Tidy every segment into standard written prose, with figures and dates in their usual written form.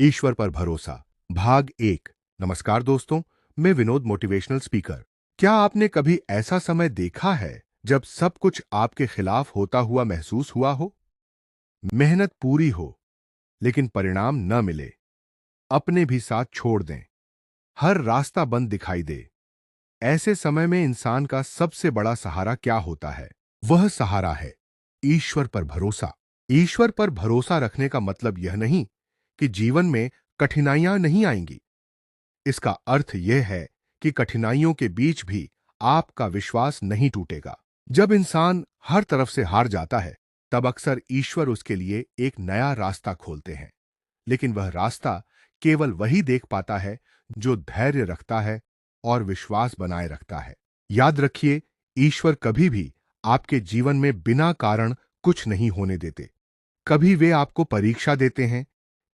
ईश्वर पर भरोसा भाग 1। नमस्कार दोस्तों, मैं विनोद, मोटिवेशनल स्पीकर। क्या आपने कभी ऐसा समय देखा है जब सब कुछ आपके खिलाफ होता हुआ महसूस हुआ हो? मेहनत पूरी हो लेकिन परिणाम न मिले, अपने भी साथ छोड़ दें, हर रास्ता बंद दिखाई दे। ऐसे समय में इंसान का सबसे बड़ा सहारा क्या होता है? वह सहारा है ईश्वर पर भरोसा। ईश्वर पर भरोसा रखने का मतलब यह नहीं कि जीवन में कठिनाइयां नहीं आएंगी। इसका अर्थ यह है कि कठिनाइयों के बीच भी आपका विश्वास नहीं टूटेगा। जब इंसान हर तरफ से हार जाता है, तब अक्सर ईश्वर उसके लिए एक नया रास्ता खोलते हैं। लेकिन वह रास्ता केवल वही देख पाता है जो धैर्य रखता है और विश्वास बनाए रखता है। याद रखिए, ईश्वर कभी भी आपके जीवन में बिना कारण कुछ नहीं होने देते। कभी वे आपको परीक्षा देते हैं,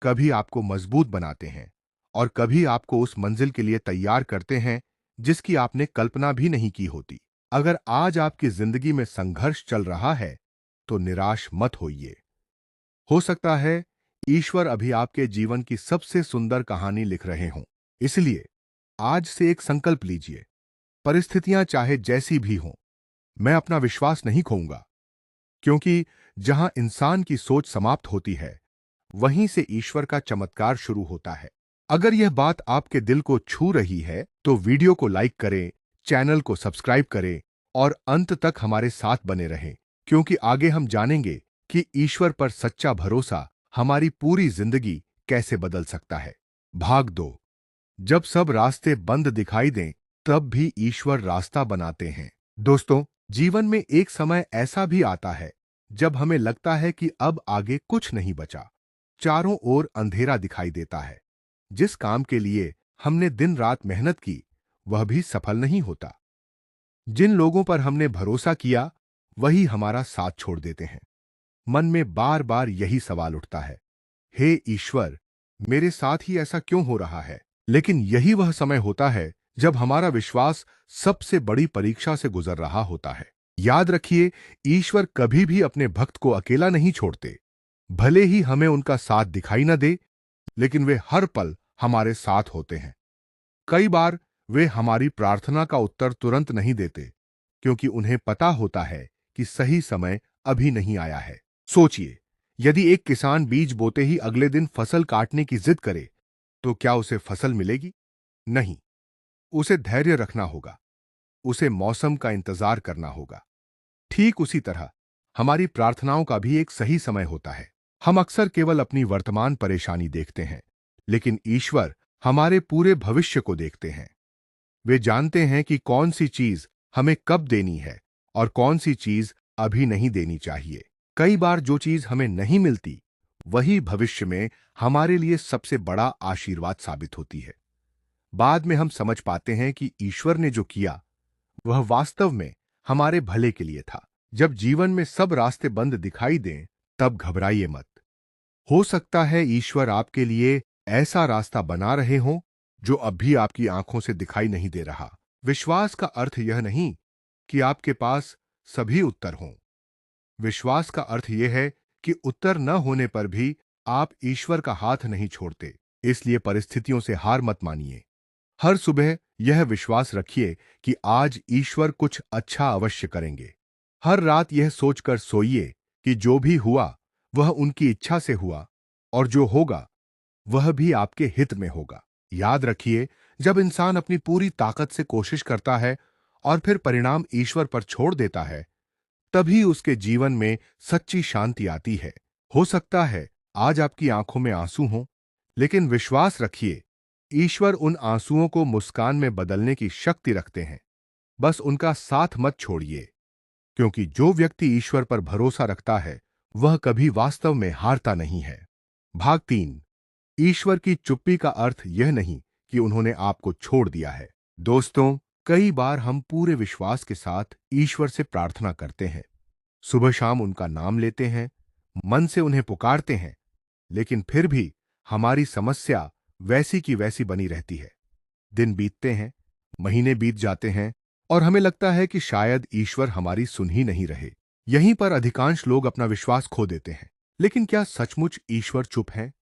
कभी आपको मजबूत बनाते हैं और कभी आपको उस मंजिल के लिए तैयार करते हैं जिसकी आपने कल्पना भी नहीं की होती। अगर आज आपकी जिंदगी में संघर्ष चल रहा है, तो निराश मत होइए। हो सकता है ईश्वर अभी आपके जीवन की सबसे सुंदर कहानी लिख रहे हों। इसलिए आज से एक संकल्प लीजिए, परिस्थितियां चाहे जैसी भी हों, मैं अपना विश्वास नहीं खोऊंगा। क्योंकि जहां इंसान की सोच समाप्त होती है, वहीं से ईश्वर का चमत्कार शुरू होता है। अगर यह बात आपके दिल को छू रही है, तो वीडियो को लाइक करें, चैनल को सब्सक्राइब करें और अंत तक हमारे साथ बने रहें, क्योंकि आगे हम जानेंगे कि ईश्वर पर सच्चा भरोसा हमारी पूरी जिंदगी कैसे बदल सकता है। भाग 2। जब सब रास्ते बंद दिखाई दें, तब भी ईश्वर रास्ता बनाते हैं। दोस्तों, जीवन में एक समय ऐसा भी आता है जब हमें लगता है कि अब आगे कुछ नहीं बचा। चारों ओर अंधेरा दिखाई देता है। जिस काम के लिए हमने दिन रात मेहनत की, वह भी सफल नहीं होता। जिन लोगों पर हमने भरोसा किया, वही हमारा साथ छोड़ देते हैं। मन में बार बार यही सवाल उठता है, हे ईश्वर, मेरे साथ ही ऐसा क्यों हो रहा है? लेकिन यही वह समय होता है जब हमारा विश्वास सबसे बड़ी परीक्षा से गुजर रहा होता है। याद रखिए, ईश्वर कभी भी अपने भक्त को अकेला नहीं छोड़ते। भले ही हमें उनका साथ दिखाई न दे, लेकिन वे हर पल हमारे साथ होते हैं। कई बार वे हमारी प्रार्थना का उत्तर तुरंत नहीं देते, क्योंकि उन्हें पता होता है कि सही समय अभी नहीं आया है। सोचिए, यदि एक किसान बीज बोते ही अगले दिन फसल काटने की जिद करे, तो क्या उसे फसल मिलेगी? नहीं। उसे धैर्य रखना होगा, उसे मौसम का इंतजार करना होगा। ठीक उसी तरह हमारी प्रार्थनाओं का भी एक सही समय होता है। हम अक्सर केवल अपनी वर्तमान परेशानी देखते हैं, लेकिन ईश्वर हमारे पूरे भविष्य को देखते हैं। वे जानते हैं कि कौन सी चीज हमें कब देनी है और कौन सी चीज अभी नहीं देनी चाहिए। कई बार जो चीज हमें नहीं मिलती, वही भविष्य में हमारे लिए सबसे बड़ा आशीर्वाद साबित होती है। बाद में हम समझ पाते हैं कि ईश्वर ने जो किया, वह वास्तव में हमारे भले के लिए था। जब जीवन में सब रास्ते बंद दिखाई दें, तब घबराइए मत। हो सकता है ईश्वर आपके लिए ऐसा रास्ता बना रहे हों जो अब भी आपकी आंखों से दिखाई नहीं दे रहा। विश्वास का अर्थ यह नहीं कि आपके पास सभी उत्तर हों। विश्वास का अर्थ यह है कि उत्तर न होने पर भी आप ईश्वर का हाथ नहीं छोड़ते। इसलिए परिस्थितियों से हार मत मानिए। हर सुबह यह विश्वास रखिए कि आज ईश्वर कुछ अच्छा अवश्य करेंगे। हर रात यह सोचकर सोइए कि जो भी हुआ, वह उनकी इच्छा से हुआ और जो होगा, वह भी आपके हित में होगा। याद रखिए, जब इंसान अपनी पूरी ताकत से कोशिश करता है और फिर परिणाम ईश्वर पर छोड़ देता है, तभी उसके जीवन में सच्ची शांति आती है। हो सकता है आज आपकी आंखों में आंसू हों, लेकिन विश्वास रखिए, ईश्वर उन आंसुओं को मुस्कान में बदलने की शक्ति रखते हैं। बस उनका साथ मत छोड़िए, क्योंकि जो व्यक्ति ईश्वर पर भरोसा रखता है, वह कभी वास्तव में हारता नहीं है। भाग 3। ईश्वर की चुप्पी का अर्थ यह नहीं कि उन्होंने आपको छोड़ दिया है। दोस्तों, कई बार हम पूरे विश्वास के साथ ईश्वर से प्रार्थना करते हैं। सुबह शाम उनका नाम लेते हैं, मन से उन्हें पुकारते हैं, लेकिन फिर भी हमारी समस्या वैसी की वैसी बनी रहती है। दिन बीतते हैं, महीने बीत जाते हैं और हमें लगता है कि शायद ईश्वर हमारी सुन ही नहीं रहे। यहीं पर अधिकांश लोग अपना विश्वास खो देते हैं। लेकिन क्या सचमुच ईश्वर चुप है,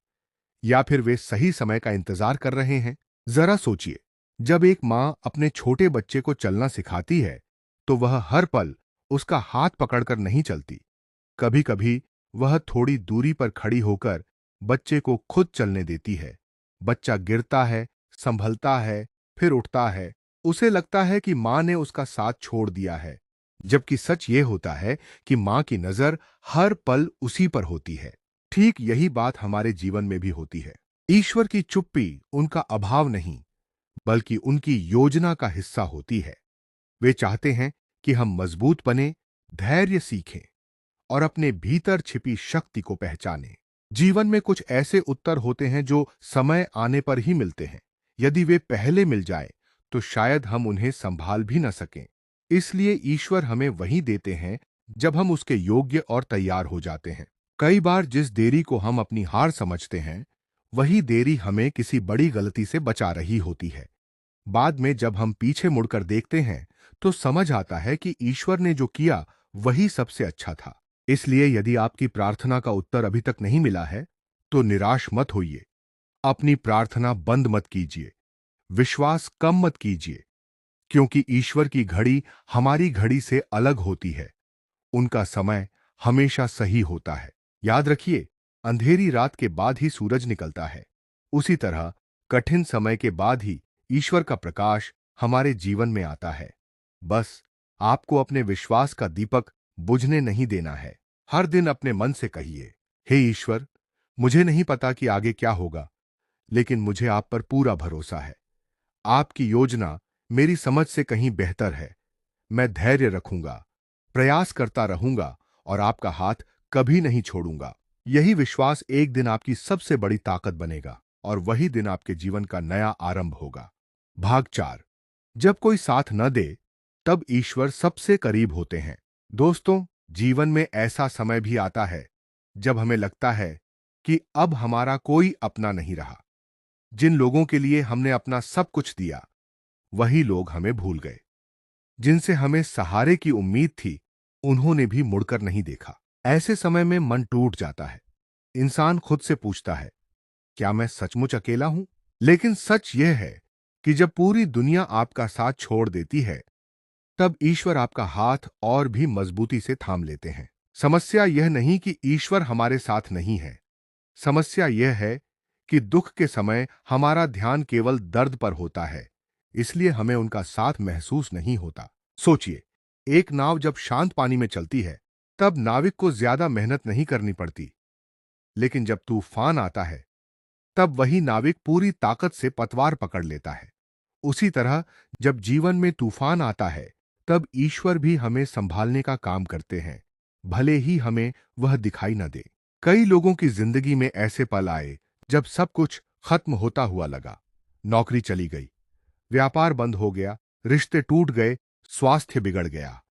या फिर वे सही समय का इंतजार कर रहे हैं? जरा सोचिए, जब एक मां अपने छोटे बच्चे को चलना सिखाती है, तो वह हर पल उसका हाथ पकड़कर नहीं चलती। कभी कभी वह थोड़ी दूरी पर खड़ी होकर बच्चे को खुद चलने देती है। बच्चा गिरता है, संभलता है, फिर उठता है। उसे लगता है कि मां ने उसका साथ छोड़ दिया है, जबकि सच ये होता है कि मां की नजर हर पल उसी पर होती है। ठीक यही बात हमारे जीवन में भी होती है। ईश्वर की चुप्पी उनका अभाव नहीं, बल्कि उनकी योजना का हिस्सा होती है। वे चाहते हैं कि हम मजबूत बने, धैर्य सीखें और अपने भीतर छिपी शक्ति को पहचानें। जीवन में कुछ ऐसे उत्तर होते हैं जो समय आने पर ही मिलते हैं। यदि वे पहले मिल जाए तो शायद हम उन्हें संभाल भी न सकें। इसलिए ईश्वर हमें वही देते हैं जब हम उसके योग्य और तैयार हो जाते हैं। कई बार जिस देरी को हम अपनी हार समझते हैं, वही देरी हमें किसी बड़ी गलती से बचा रही होती है। बाद में जब हम पीछे मुड़कर देखते हैं, तो समझ आता है कि ईश्वर ने जो किया वही सबसे अच्छा था। इसलिए यदि आपकी प्रार्थना का उत्तर अभी तक नहीं मिला है, तो निराश मत होइए। अपनी प्रार्थना बंद मत कीजिए, विश्वास कम मत कीजिए, क्योंकि ईश्वर की घड़ी हमारी घड़ी से अलग होती है। उनका समय हमेशा सही होता है। याद रखिए, अंधेरी रात के बाद ही सूरज निकलता है। उसी तरह कठिन समय के बाद ही ईश्वर का प्रकाश हमारे जीवन में आता है। बस आपको अपने विश्वास का दीपक बुझने नहीं देना है। हर दिन अपने मन से कहिए, हे ईश्वर, मुझे नहीं पता कि आगे क्या होगा, लेकिन मुझे आप पर पूरा भरोसा है। आपकी योजना मेरी समझ से कहीं बेहतर है। मैं धैर्य रखूंगा, प्रयास करता रहूंगा और आपका हाथ कभी नहीं छोड़ूंगा। यही विश्वास एक दिन आपकी सबसे बड़ी ताकत बनेगा और वही दिन आपके जीवन का नया आरंभ होगा। भाग 4। जब कोई साथ न दे, तब ईश्वर सबसे करीब होते हैं। दोस्तों, जीवन में ऐसा समय भी आता है जब हमें लगता है कि अब हमारा कोई अपना नहीं रहा। जिन लोगों के लिए हमने अपना सब कुछ दिया, वही लोग हमें भूल गए। जिनसे हमें सहारे की उम्मीद थी, उन्होंने भी मुड़कर नहीं देखा। ऐसे समय में मन टूट जाता है। इंसान खुद से पूछता है, क्या मैं सचमुच अकेला हूं? लेकिन सच यह है कि जब पूरी दुनिया आपका साथ छोड़ देती है, तब ईश्वर आपका हाथ और भी मजबूती से थाम लेते हैं। समस्या यह नहीं कि ईश्वर हमारे साथ नहीं है। समस्या यह है कि दुख के समय हमारा ध्यान केवल दर्द पर होता है, इसलिए हमें उनका साथ महसूस नहीं होता। सोचिए, एक नाव जब शांत पानी में चलती है, तब नाविक को ज्यादा मेहनत नहीं करनी पड़ती। लेकिन जब तूफान आता है, तब वही नाविक पूरी ताकत से पतवार पकड़ लेता है। उसी तरह जब जीवन में तूफान आता है, तब ईश्वर भी हमें संभालने का काम करते हैं, भले ही हमें वह दिखाई न दे। कई लोगों की जिंदगी में ऐसे पल आए जब सब कुछ खत्म होता हुआ लगा। नौकरी चली गई, व्यापार बंद हो गया, रिश्ते टूट गए, स्वास्थ्य बिगड़ गया।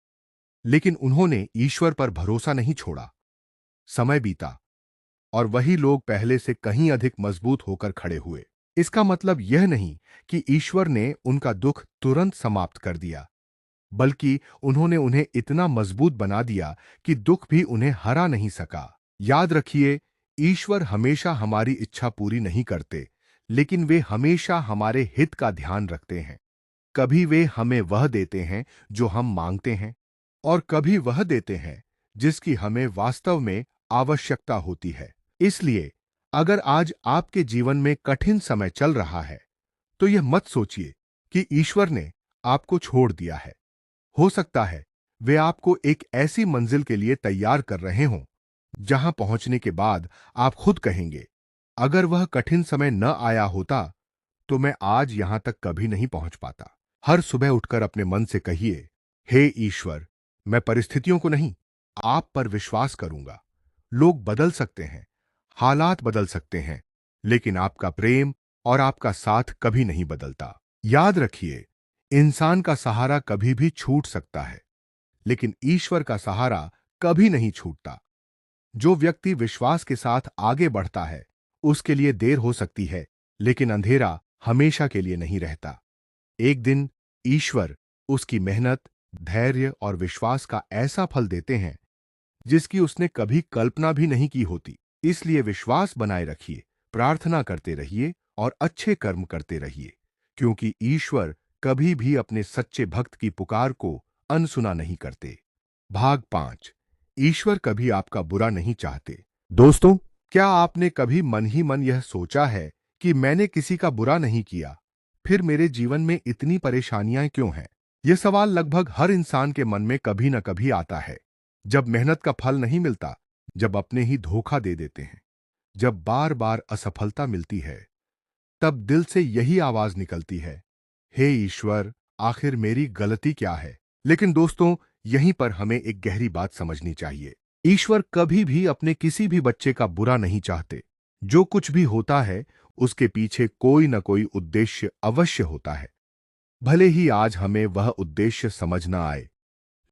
लेकिन उन्होंने ईश्वर पर भरोसा नहीं छोड़ा। समय बीता और वही लोग पहले से कहीं अधिक मजबूत होकर खड़े हुए। इसका मतलब यह नहीं कि ईश्वर ने उनका दुख तुरंत समाप्त कर दिया, बल्कि उन्होंने उन्हें इतना मजबूत बना दिया कि दुख भी उन्हें हरा नहीं सका। याद रखिए, ईश्वर हमेशा हमारी इच्छा पूरी नहीं करते, लेकिन वे हमेशा हमारे हित का ध्यान रखते हैं। कभी वे हमें वह देते हैं जो हम मांगते हैं, और कभी वह देते हैं जिसकी हमें वास्तव में आवश्यकता होती है। इसलिए अगर आज आपके जीवन में कठिन समय चल रहा है, तो यह मत सोचिए कि ईश्वर ने आपको छोड़ दिया है। हो सकता है वे आपको एक ऐसी मंजिल के लिए तैयार कर रहे हों, जहां पहुंचने के बाद आप खुद कहेंगे, अगर वह कठिन समय न आया होता, तो मैं आज यहां तक कभी नहीं पहुंच पाता। हर सुबह उठकर अपने मन से कहिए, हे ईश्वर, मैं परिस्थितियों को नहीं, आप पर विश्वास करूंगा। लोग बदल सकते हैं, हालात बदल सकते हैं, लेकिन आपका प्रेम और आपका साथ कभी नहीं बदलता। याद रखिए, इंसान का सहारा कभी भी छूट सकता है, लेकिन ईश्वर का सहारा कभी नहीं छूटता। जो व्यक्ति विश्वास के साथ आगे बढ़ता है, उसके लिए देर हो सकती है, लेकिन अंधेरा हमेशा के लिए नहीं रहता। एक दिन ईश्वर उसकी मेहनत, धैर्य और विश्वास का ऐसा फल देते हैं जिसकी उसने कभी कल्पना भी नहीं की होती। इसलिए विश्वास बनाए रखिए, प्रार्थना करते रहिए और अच्छे कर्म करते रहिए, क्योंकि ईश्वर कभी भी अपने सच्चे भक्त की पुकार को अनसुना नहीं करते। भाग 5। ईश्वर कभी आपका बुरा नहीं चाहते। दोस्तों, क्या आपने कभी मन ही मन यह सोचा है कि मैंने किसी का बुरा नहीं किया, फिर मेरे जीवन में इतनी परेशानियां क्यों हैं? यह सवाल लगभग हर इंसान के मन में कभी न कभी आता है। जब मेहनत का फल नहीं मिलता, जब अपने ही धोखा दे देते हैं, जब बार बार असफलता मिलती है, तब दिल से यही आवाज निकलती है, हे ईश्वर, आखिर मेरी गलती क्या है? लेकिन दोस्तों, यहीं पर हमें एक गहरी बात समझनी चाहिए। ईश्वर कभी भी अपने किसी भी बच्चे का बुरा नहीं चाहते। जो कुछ भी होता है, उसके पीछे कोई न कोई उद्देश्य अवश्य होता है। भले ही आज हमें वह उद्देश्य समझ ना आए,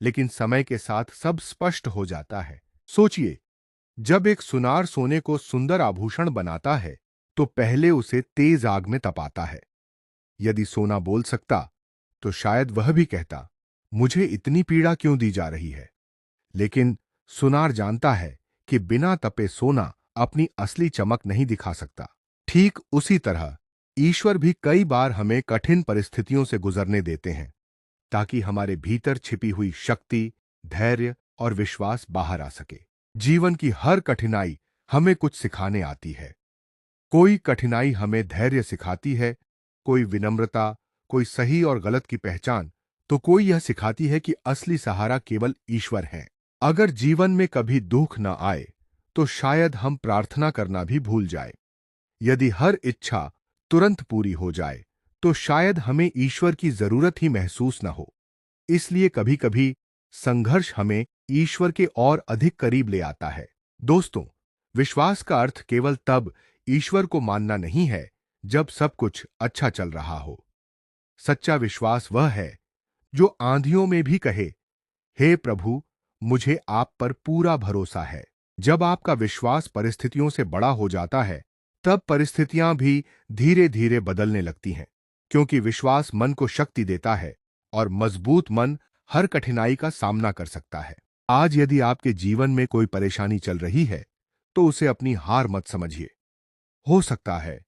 लेकिन समय के साथ सब स्पष्ट हो जाता है। सोचिए, जब एक सुनार सोने को सुंदर आभूषण बनाता है, तो पहले उसे तेज आग में तपाता है। यदि सोना बोल सकता, तो शायद वह भी कहता, मुझे इतनी पीड़ा क्यों दी जा रही है? लेकिन सुनार जानता है कि बिना तपे सोना अपनी असली चमक नहीं दिखा सकता। ठीक उसी तरह ईश्वर भी कई बार हमें कठिन परिस्थितियों से गुजरने देते हैं, ताकि हमारे भीतर छिपी हुई शक्ति, धैर्य और विश्वास बाहर आ सके। जीवन की हर कठिनाई हमें कुछ सिखाने आती है। कोई कठिनाई हमें धैर्य सिखाती है, कोई विनम्रता, कोई सही और गलत की पहचान, तो कोई यह सिखाती है कि असली सहारा केवल ईश्वर है। अगर जीवन में कभी दुख न आए, तो शायद हम प्रार्थना करना भी भूल जाए। यदि हर इच्छा तुरंत पूरी हो जाए, तो शायद हमें ईश्वर की जरूरत ही महसूस न हो। इसलिए कभी-कभी संघर्ष हमें ईश्वर के और अधिक करीब ले आता है। दोस्तों, विश्वास का अर्थ केवल तब ईश्वर को मानना नहीं है जब सब कुछ अच्छा चल रहा हो। सच्चा विश्वास वह है जो आंधियों में भी कहे, हे प्रभु, मुझे आप पर पूरा भरोसा है। जब आपका विश्वास परिस्थितियों से बड़ा हो जाता है, तब परिस्थितियां भी धीरे धीरे बदलने लगती हैं, क्योंकि विश्वास मन को शक्ति देता है और मजबूत मन हर कठिनाई का सामना कर सकता है। आज यदि आपके जीवन में कोई परेशानी चल रही है, तो उसे अपनी हार मत समझिए। हो सकता है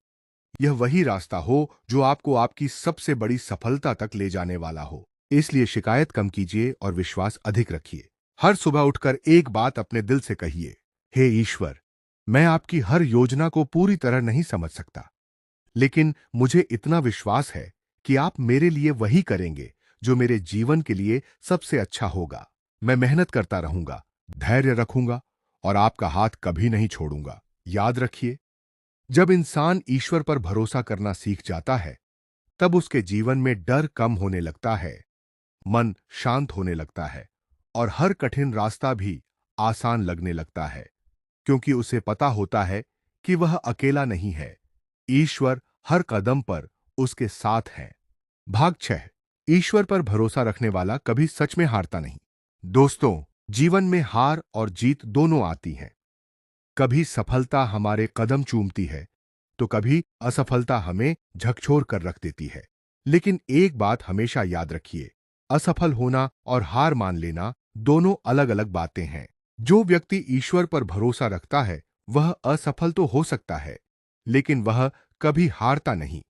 यह वही रास्ता हो जो आपको आपकी सबसे बड़ी सफलता तक ले जाने वाला हो। इसलिए शिकायत कम कीजिए और विश्वास अधिक रखिए। हर सुबह उठकर एक बात अपने दिल से कहिए, हे ईश्वर, मैं आपकी हर योजना को पूरी तरह नहीं समझ सकता, लेकिन मुझे इतना विश्वास है कि आप मेरे लिए वही करेंगे जो मेरे जीवन के लिए सबसे अच्छा होगा। मैं मेहनत करता रहूंगा, धैर्य रखूंगा और आपका हाथ कभी नहीं छोड़ूंगा। याद रखिए, जब इंसान ईश्वर पर भरोसा करना सीख जाता है, तब उसके जीवन में डर कम होने लगता है, मन शांत होने लगता है और हर कठिन रास्ता भी आसान लगने लगता है, क्योंकि उसे पता होता है कि वह अकेला नहीं है। ईश्वर हर कदम पर उसके साथ है। भाग 6। ईश्वर पर भरोसा रखने वाला कभी सच में हारता नहीं। दोस्तों, जीवन में हार और जीत दोनों आती हैं। कभी सफलता हमारे कदम चूमती है, तो कभी असफलता हमें झकझोर कर रख देती है। लेकिन एक बात हमेशा याद रखिए, असफल होना और हार मान लेना दोनों अलग अलग बातें हैं। जो व्यक्ति ईश्वर पर भरोसा रखता है, वह असफल तो हो सकता है, लेकिन वह कभी हारता नहीं,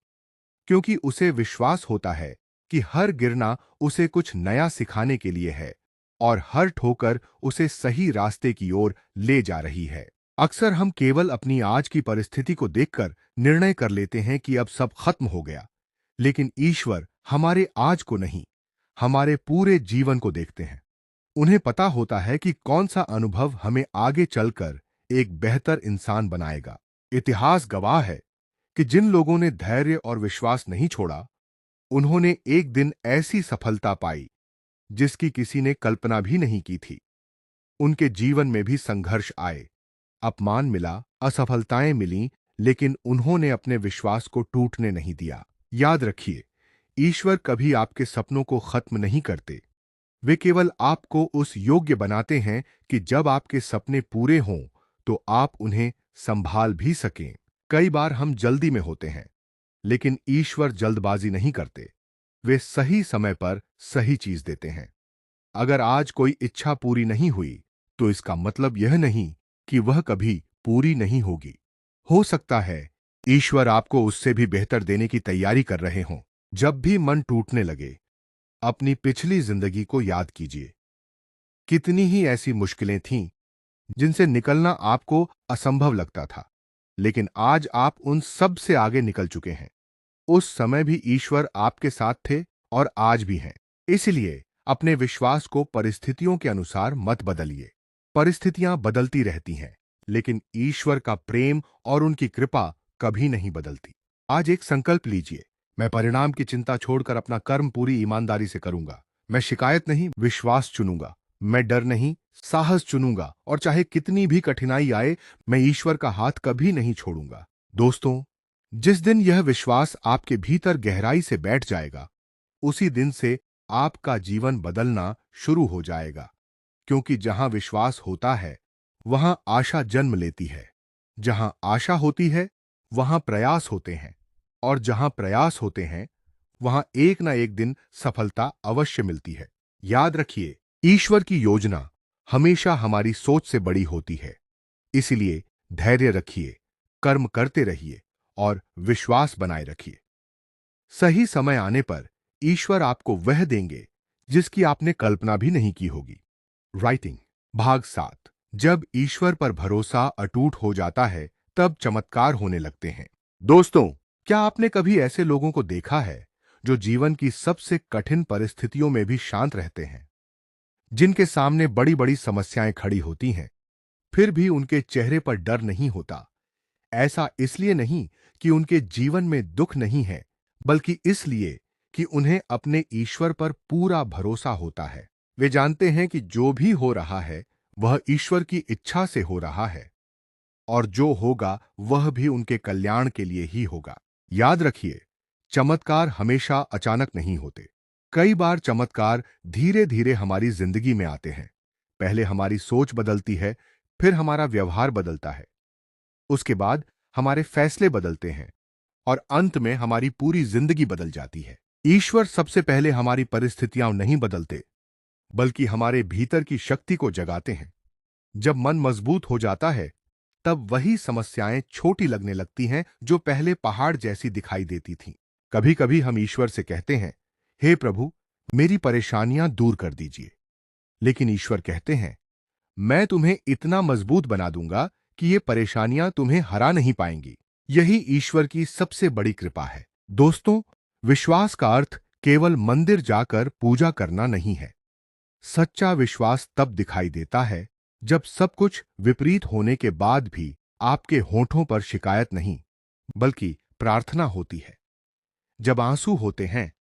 क्योंकि उसे विश्वास होता है कि हर गिरना उसे कुछ नया सिखाने के लिए है और हर ठोकर उसे सही रास्ते की ओर ले जा रही है। अक्सर हम केवल अपनी आज की परिस्थिति को देखकर निर्णय कर लेते हैं कि अब सब खत्म हो गया, लेकिन ईश्वर हमारे आज को नहीं, हमारे पूरे जीवन को देखते हैं। उन्हें पता होता है कि कौन सा अनुभव हमें आगे चलकर एक बेहतर इंसान बनाएगा। इतिहास गवाह है कि जिन लोगों ने धैर्य और विश्वास नहीं छोड़ा, उन्होंने एक दिन ऐसी सफलता पाई जिसकी किसी ने कल्पना भी नहीं की थी। उनके जीवन में भी संघर्ष आए, अपमान मिला, असफलताएं मिलीं, लेकिन उन्होंने अपने विश्वास को टूटने नहीं दिया। याद रखिए, ईश्वर कभी आपके सपनों को खत्म नहीं करते। वे केवल आपको उस योग्य बनाते हैं कि जब आपके सपने पूरे हों, तो आप उन्हें संभाल भी सकें। कई बार हम जल्दी में होते हैं, लेकिन ईश्वर जल्दबाजी नहीं करते। वे सही समय पर सही चीज देते हैं। अगर आज कोई इच्छा पूरी नहीं हुई, तो इसका मतलब यह नहीं कि वह कभी पूरी नहीं होगी। हो सकता है ईश्वर आपको उससे भी बेहतर देने की तैयारी कर रहे हों। जब भी मन टूटने लगे, अपनी पिछली जिंदगी को याद कीजिए। कितनी ही ऐसी मुश्किलें थीं जिनसे निकलना आपको असंभव लगता था, लेकिन आज आप उन सब से आगे निकल चुके हैं। उस समय भी ईश्वर आपके साथ थे और आज भी हैं। इसलिए अपने विश्वास को परिस्थितियों के अनुसार मत बदलिए। परिस्थितियां बदलती रहती हैं, लेकिन ईश्वर का प्रेम और उनकी कृपा कभी नहीं बदलती। आज एक संकल्प लीजिए, मैं परिणाम की चिंता छोड़कर अपना कर्म पूरी ईमानदारी से करूंगा। मैं शिकायत नहीं, विश्वास चुनूंगा। मैं डर नहीं, साहस चुनूंगा, और चाहे कितनी भी कठिनाई आए, मैं ईश्वर का हाथ कभी नहीं छोड़ूंगा। दोस्तों, जिस दिन यह विश्वास आपके भीतर गहराई से बैठ जाएगा, उसी दिन से आपका जीवन बदलना शुरू हो जाएगा। क्योंकि जहां विश्वास होता है, वहां आशा जन्म लेती है। जहां आशा होती है, वहां प्रयास होते हैं। और जहां प्रयास होते हैं, वहां एक ना एक दिन सफलता अवश्य मिलती है। याद रखिए, ईश्वर की योजना हमेशा हमारी सोच से बड़ी होती है। इसलिए धैर्य रखिए, कर्म करते रहिए और विश्वास बनाए रखिए। सही समय आने पर ईश्वर आपको वह देंगे जिसकी आपने कल्पना भी नहीं की होगी। राइटिंग भाग 7। जब ईश्वर पर भरोसा अटूट हो जाता है, तब चमत्कार होने लगते हैं। दोस्तों, क्या आपने कभी ऐसे लोगों को देखा है जो जीवन की सबसे कठिन परिस्थितियों में भी शांत रहते हैं? जिनके सामने बड़ी बड़ी समस्याएं खड़ी होती हैं, फिर भी उनके चेहरे पर डर नहीं होता। ऐसा इसलिए नहीं कि उनके जीवन में दुख नहीं है, बल्कि इसलिए कि उन्हें अपने ईश्वर पर पूरा भरोसा होता है। वे जानते हैं कि जो भी हो रहा है, वह ईश्वर की इच्छा से हो रहा है, और जो होगा वह भी उनके कल्याण के लिए ही होगा। याद रखिए, चमत्कार हमेशा अचानक नहीं होते। कई बार चमत्कार धीरे धीरे हमारी जिंदगी में आते हैं। पहले हमारी सोच बदलती है, फिर हमारा व्यवहार बदलता है, उसके बाद हमारे फैसले बदलते हैं, और अंत में हमारी पूरी जिंदगी बदल जाती है। ईश्वर सबसे पहले हमारी परिस्थितियां नहीं बदलते, बल्कि हमारे भीतर की शक्ति को जगाते हैं। जब मन मजबूत हो जाता है, तब वही समस्याएं छोटी लगने लगती हैं जो पहले पहाड़ जैसी दिखाई देती थीं। कभी कभी हम ईश्वर से कहते हैं, हे प्रभु, मेरी परेशानियां दूर कर दीजिए। लेकिन ईश्वर कहते हैं, मैं तुम्हें इतना मजबूत बना दूंगा कि ये परेशानियां तुम्हें हरा नहीं पाएंगी। यही ईश्वर की सबसे बड़ी कृपा है। दोस्तों, विश्वास का अर्थ केवल मंदिर जाकर पूजा करना नहीं है। सच्चा विश्वास तब दिखाई देता है जब सब कुछ विपरीत होने के बाद भी आपके होठों पर शिकायत नहीं, बल्कि प्रार्थना होती है। जब आंसू होते हैं,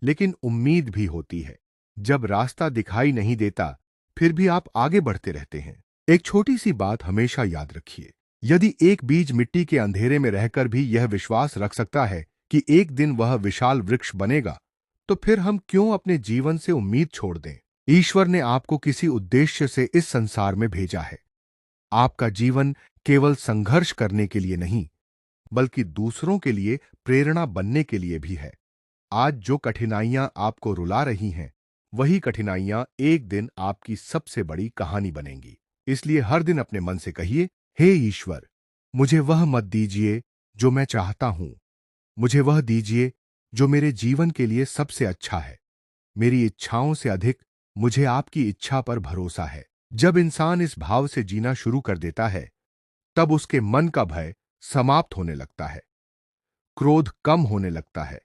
लेकिन उम्मीद भी होती है। जब रास्ता दिखाई नहीं देता, फिर भी आप आगे बढ़ते रहते हैं। एक छोटी सी बात हमेशा याद रखिए, यदि एक बीज मिट्टी के अंधेरे में रहकर भी यह विश्वास रख सकता है कि एक दिन वह विशाल वृक्ष बनेगा, तो फिर हम क्यों अपने जीवन से उम्मीद छोड़ दें? ईश्वर ने आपको किसी उद्देश्य से इस संसार में भेजा है। आपका जीवन केवल संघर्ष करने के लिए नहीं, बल्कि दूसरों के लिए प्रेरणा बनने के लिए भी है। आज जो कठिनाइयां आपको रुला रही हैं, वही कठिनाइयां एक दिन आपकी सबसे बड़ी कहानी बनेंगी। इसलिए हर दिन अपने मन से कहिए, हे ईश्वर, मुझे वह मत दीजिए जो मैं चाहता हूं। मुझे वह दीजिए जो मेरे जीवन के लिए सबसे अच्छा है। मेरी इच्छाओं से अधिक मुझे आपकी इच्छा पर भरोसा है। जब इंसान इस भाव से जीना शुरू कर देता है, तब उसके मन का भय समाप्त होने लगता है, क्रोध कम होने लगता है,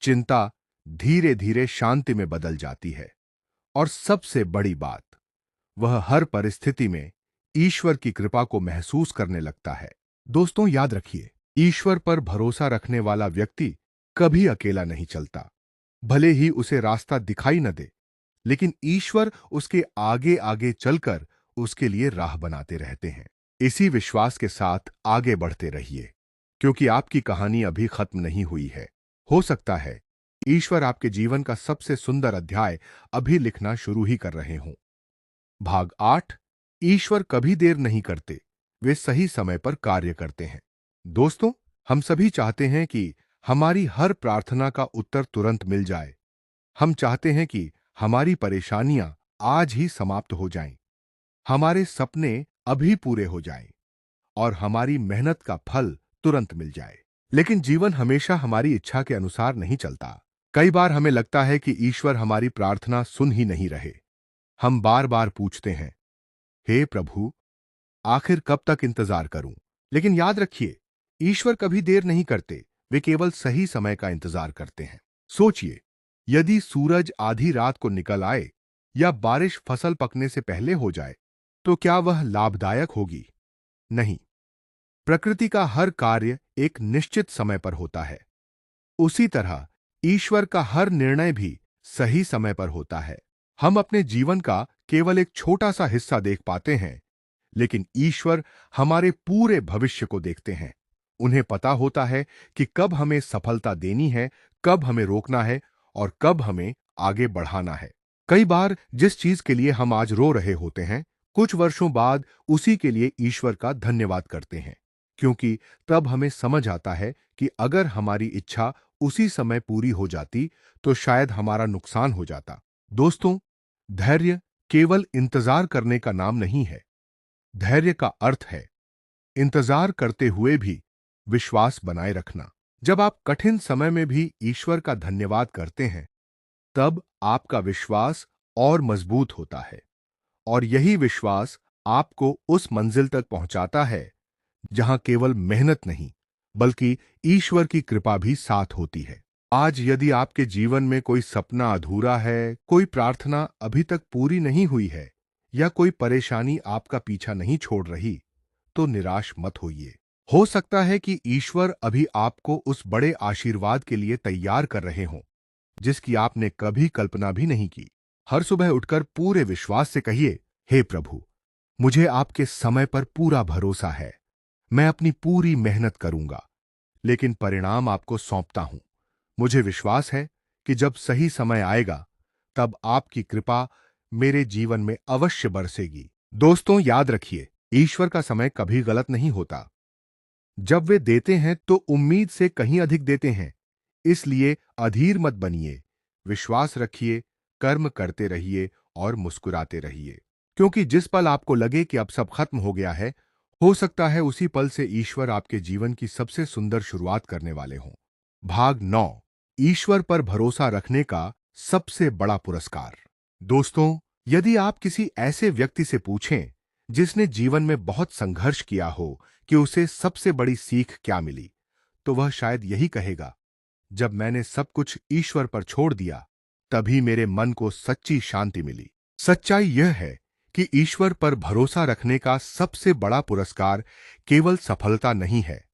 चिंता धीरे धीरे शांति में बदल जाती है, और सबसे बड़ी बात, वह हर परिस्थिति में ईश्वर की कृपा को महसूस करने लगता है। दोस्तों, याद रखिए, ईश्वर पर भरोसा रखने वाला व्यक्ति कभी अकेला नहीं चलता। भले ही उसे रास्ता दिखाई न दे, लेकिन ईश्वर उसके आगे आगे चलकर उसके लिए राह बनाते रहते हैं। इसी विश्वास के साथ आगे बढ़ते रहिए, क्योंकि आपकी कहानी अभी खत्म नहीं हुई है। हो सकता है ईश्वर आपके जीवन का सबसे सुंदर अध्याय अभी लिखना शुरू ही कर रहे हों। भाग 8। ईश्वर कभी देर नहीं करते, वे सही समय पर कार्य करते हैं। दोस्तों, हम सभी चाहते हैं कि हमारी हर प्रार्थना का उत्तर तुरंत मिल जाए। हम चाहते हैं कि हमारी परेशानियां आज ही समाप्त हो जाएं, हमारे सपने अभी पूरे हो जाएं, और हमारी मेहनत का फल तुरंत मिल जाए। लेकिन जीवन हमेशा हमारी इच्छा के अनुसार नहीं चलता। कई बार हमें लगता है कि ईश्वर हमारी प्रार्थना सुन ही नहीं रहे। हम बार बार पूछते हैं, हे प्रभु, आखिर कब तक इंतजार करूं? लेकिन याद रखिए, ईश्वर कभी देर नहीं करते, वे केवल सही समय का इंतजार करते हैं। सोचिए, यदि सूरज आधी रात को निकल आए या बारिश फसल पकने से पहले हो जाए, तो क्या वह लाभदायक होगी? नहीं। प्रकृति का हर कार्य एक निश्चित समय पर होता है। उसी तरह ईश्वर का हर निर्णय भी सही समय पर होता है। हम अपने जीवन का केवल एक छोटा सा हिस्सा देख पाते हैं, लेकिन ईश्वर हमारे पूरे भविष्य को देखते हैं। उन्हें पता होता है कि कब हमें सफलता देनी है, कब हमें रोकना है और कब हमें आगे बढ़ाना है। कई बार जिस चीज के लिए हम आज रो रहे होते हैं, कुछ वर्षों बाद उसी के लिए ईश्वर का धन्यवाद करते हैं, क्योंकि तब हमें समझ आता है कि अगर हमारी इच्छा उसी समय पूरी हो जाती तो शायद हमारा नुकसान हो जाता। दोस्तों, धैर्य केवल इंतजार करने का नाम नहीं है। धैर्य का अर्थ है इंतजार करते हुए भी विश्वास बनाए रखना। जब आप कठिन समय में भी ईश्वर का धन्यवाद करते हैं, तब आपका विश्वास और मजबूत होता है और यही विश्वास आपको उस मंजिल तक पहुंचाता है जहां केवल मेहनत नहीं, बल्कि ईश्वर की कृपा भी साथ होती है। आज यदि आपके जीवन में कोई सपना अधूरा है, कोई प्रार्थना अभी तक पूरी नहीं हुई है या कोई परेशानी आपका पीछा नहीं छोड़ रही, तो निराश मत होइए। हो सकता है कि ईश्वर अभी आपको उस बड़े आशीर्वाद के लिए तैयार कर रहे हों, जिसकी आपने कभी कल्पना भी नहीं की। हर सुबह उठकर पूरे विश्वास से कहिए, हे प्रभु, मुझे आपके समय पर पूरा भरोसा है। मैं अपनी पूरी मेहनत करूंगा, लेकिन परिणाम आपको सौंपता हूं। मुझे विश्वास है कि जब सही समय आएगा, तब आपकी कृपा मेरे जीवन में अवश्य बरसेगी। दोस्तों, याद रखिए, ईश्वर का समय कभी गलत नहीं होता। जब वे देते हैं तो उम्मीद से कहीं अधिक देते हैं। इसलिए अधीर मत बनिए, विश्वास रखिए, कर्म करते रहिए और मुस्कुराते रहिए। क्योंकि जिस पल आपको लगे कि अब सब खत्म हो गया है, हो सकता है उसी पल से ईश्वर आपके जीवन की सबसे सुंदर शुरुआत करने वाले हों। भाग 9, ईश्वर पर भरोसा रखने का सबसे बड़ा पुरस्कार। दोस्तों, यदि आप किसी ऐसे व्यक्ति से पूछें जिसने जीवन में बहुत संघर्ष किया हो कि उसे सबसे बड़ी सीख क्या मिली, तो वह शायद यही कहेगा, जब मैंने सब कुछ ईश्वर पर छोड़ दिया, तभी मेरे मन को सच्ची शांति मिली। सच्चाई यह है कि ईश्वर पर भरोसा रखने का सबसे बड़ा पुरस्कार केवल सफलता नहीं है,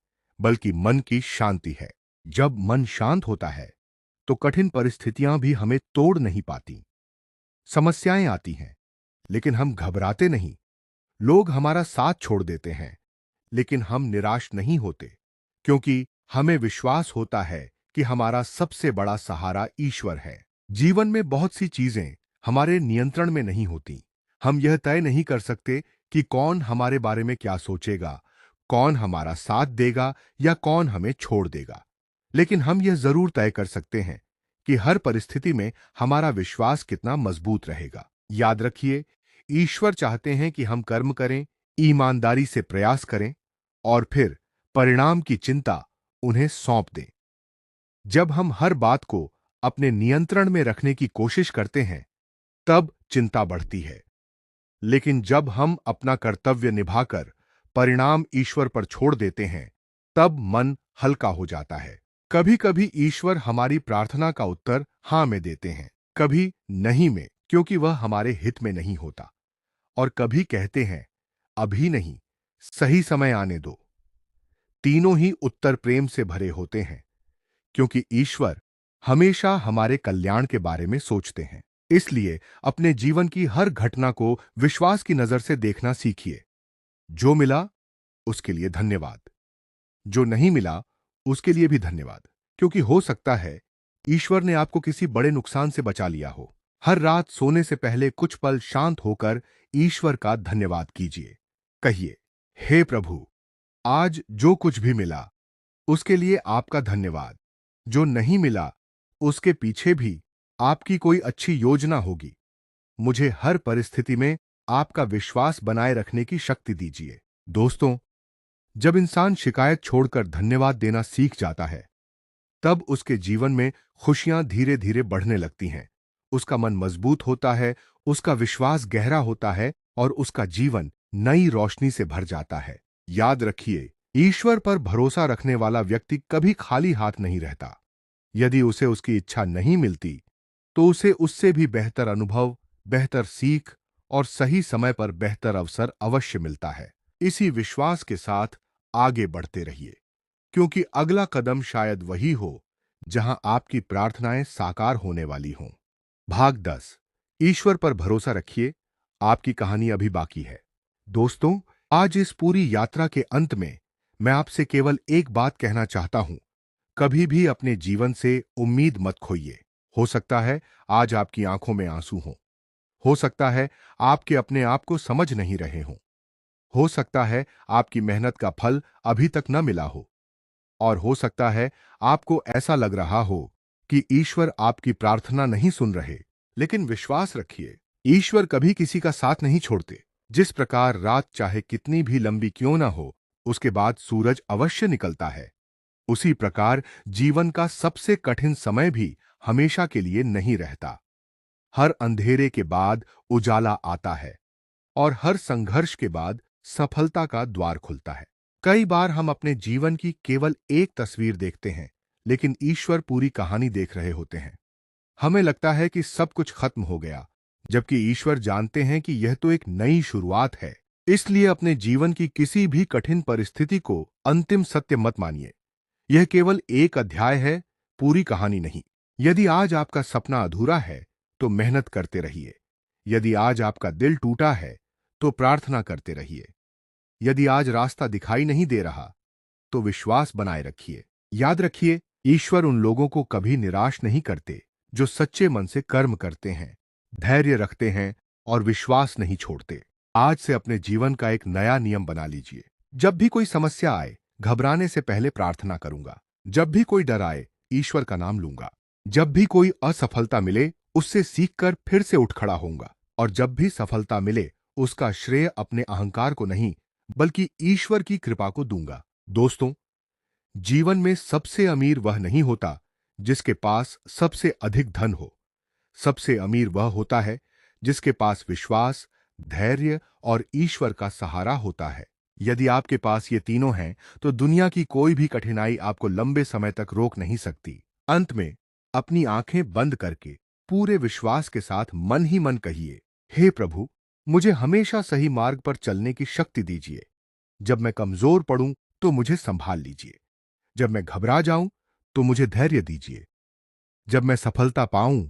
बल्कि मन की शांति है। जब मन शांत होता है, तो कठिन परिस्थितियां भी हमें तोड़ नहीं पाती। समस्याएं आती हैं, लेकिन हम घबराते नहीं। लोग हमारा साथ छोड़ देते हैं, लेकिन हम निराश नहीं होते, क्योंकि हमें विश्वास होता है कि हमारा सबसे बड़ा सहारा ईश्वर है। जीवन में बहुत सी चीजें हमारे नियंत्रण में नहीं होती। हम यह तय नहीं कर सकते कि कौन हमारे बारे में क्या सोचेगा, कौन हमारा साथ देगा या कौन हमें छोड़ देगा। लेकिन हम यह जरूर तय कर सकते हैं कि हर परिस्थिति में हमारा विश्वास कितना मजबूत रहेगा। याद रखिए, ईश्वर चाहते हैं कि हम कर्म करें, ईमानदारी से प्रयास करें और फिर परिणाम की चिंता उन्हें सौंप दें। जब हम हर बात को अपने नियंत्रण में रखने की कोशिश करते हैं, तब चिंता बढ़ती है। लेकिन जब हम अपना कर्तव्य निभाकर परिणाम ईश्वर पर छोड़ देते हैं, तब मन हल्का हो जाता है। कभी कभी ईश्वर हमारी प्रार्थना का उत्तर हां में देते हैं, कभी नहीं में, क्योंकि वह हमारे हित में नहीं होता, और कभी कहते हैं, अभी नहीं, सही समय आने दो। तीनों ही उत्तर प्रेम से भरे होते हैं, क्योंकि ईश्वर हमेशा हमारे कल्याण के बारे में सोचते हैं। इसलिए अपने जीवन की हर घटना को विश्वास की नजर से देखना सीखिए। जो मिला उसके लिए धन्यवाद, जो नहीं मिला उसके लिए भी धन्यवाद, क्योंकि हो सकता है ईश्वर ने आपको किसी बड़े नुकसान से बचा लिया हो। हर रात सोने से पहले कुछ पल शांत होकर ईश्वर का धन्यवाद कीजिए। कहिए, हे प्रभु, आज जो कुछ भी मिला उसके लिए आपका धन्यवाद। जो नहीं मिला उसके पीछे भी आपकी कोई अच्छी योजना होगी। मुझे हर परिस्थिति में आपका विश्वास बनाए रखने की शक्ति दीजिए। दोस्तों, जब इंसान शिकायत छोड़कर धन्यवाद देना सीख जाता है, तब उसके जीवन में खुशियां धीरे धीरे बढ़ने लगती हैं। उसका मन मजबूत होता है, उसका विश्वास गहरा होता है और उसका जीवन नई रोशनी से भर जाता है। याद रखिए, ईश्वर पर भरोसा रखने वाला व्यक्ति कभी खाली हाथ नहीं रहता। यदि उसे उसकी इच्छा नहीं मिलती, तो उसे उससे भी बेहतर अनुभव, बेहतर सीख और सही समय पर बेहतर अवसर अवश्य मिलता है। इसी विश्वास के साथ आगे बढ़ते रहिए, क्योंकि अगला कदम शायद वही हो जहां आपकी प्रार्थनाएं साकार होने वाली हों। भाग 10। ईश्वर पर भरोसा रखिए, आपकी कहानी अभी बाकी है। दोस्तों, आज इस पूरी यात्रा के अंत में मैं आपसे केवल एक बात कहना चाहता हूं। कभी भी अपने जीवन से उम्मीद मत खोइए। हो सकता है आज आपकी आंखों में आंसू हो सकता है आपके अपने आप को समझ नहीं रहे हो सकता है आपकी मेहनत का फल अभी तक न मिला और हो सकता है आपको ऐसा लग रहा हो कि ईश्वर आपकी प्रार्थना नहीं सुन रहे। लेकिन विश्वास रखिए, ईश्वर कभी किसी का साथ नहीं छोड़ते। जिस प्रकार रात चाहे कितनी भी लंबी क्यों ना हो, उसके बाद सूरज अवश्य निकलता है, उसी प्रकार जीवन का सबसे कठिन समय भी हमेशा के लिए नहीं रहता। हर अंधेरे के बाद उजाला आता है और हर संघर्ष के बाद सफलता का द्वार खुलता है। कई बार हम अपने जीवन की केवल एक तस्वीर देखते हैं, लेकिन ईश्वर पूरी कहानी देख रहे होते हैं। हमें लगता है कि सब कुछ खत्म हो गया, जबकि ईश्वर जानते हैं कि यह तो एक नई शुरुआत है। इसलिए अपने जीवन की किसी भी कठिन परिस्थिति को अंतिम सत्य मत मानिए। यह केवल एक अध्याय है, पूरी कहानी नहीं। यदि आज आपका सपना अधूरा है, तो मेहनत करते रहिए। यदि आज आपका दिल टूटा है, तो प्रार्थना करते रहिए। यदि आज रास्ता दिखाई नहीं दे रहा, तो विश्वास बनाए रखिए। याद रखिए, ईश्वर उन लोगों को कभी निराश नहीं करते जो सच्चे मन से कर्म करते हैं, धैर्य रखते हैं और विश्वास नहीं छोड़ते। आज से अपने जीवन का एक नया नियम बना लीजिए। जब भी कोई समस्या आए, घबराने से पहले प्रार्थना करूंगा। जब भी कोई डर आए, ईश्वर का नाम लूंगा। जब भी कोई असफलता मिले, उससे सीखकर फिर से उठ खड़ा होऊंगा। और जब भी सफलता मिले, उसका श्रेय अपने अहंकार को नहीं, बल्कि ईश्वर की कृपा को दूंगा। दोस्तों, जीवन में सबसे अमीर वह नहीं होता जिसके पास सबसे अधिक धन हो। सबसे अमीर वह होता है जिसके पास विश्वास, धैर्य और ईश्वर का सहारा होता है। यदि आपके पास ये तीनों हैं, तो दुनिया की कोई भी कठिनाई आपको लंबे समय तक रोक नहीं सकती। अंत में अपनी आंखें बंद करके पूरे विश्वास के साथ मन ही मन कहिए, हे प्रभु, मुझे हमेशा सही मार्ग पर चलने की शक्ति दीजिए। जब मैं कमजोर पड़ूं, तो मुझे संभाल लीजिए। जब मैं घबरा जाऊं, तो मुझे धैर्य दीजिए। जब मैं सफलता पाऊं,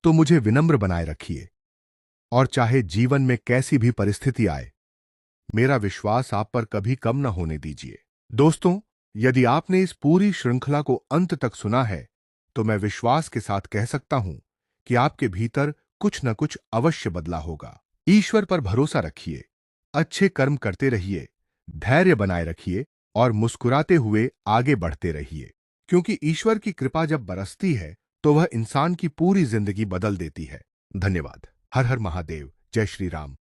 तो मुझे विनम्र बनाए रखिए। और चाहे जीवन में कैसी भी परिस्थिति आए, मेरा विश्वास आप पर कभी कम न होने दीजिए। दोस्तों, यदि आपने इस पूरी श्रृंखला को अंत तक सुना है, तो मैं विश्वास के साथ कह सकता हूं कि आपके भीतर कुछ न कुछ अवश्य बदला होगा। ईश्वर पर भरोसा रखिए, अच्छे कर्म करते रहिए, धैर्य बनाए रखिए और मुस्कुराते हुए आगे बढ़ते रहिए। क्योंकि ईश्वर की कृपा जब बरसती है, तो वह इंसान की पूरी जिंदगी बदल देती है। धन्यवाद। हर हर महादेव। जय श्री राम।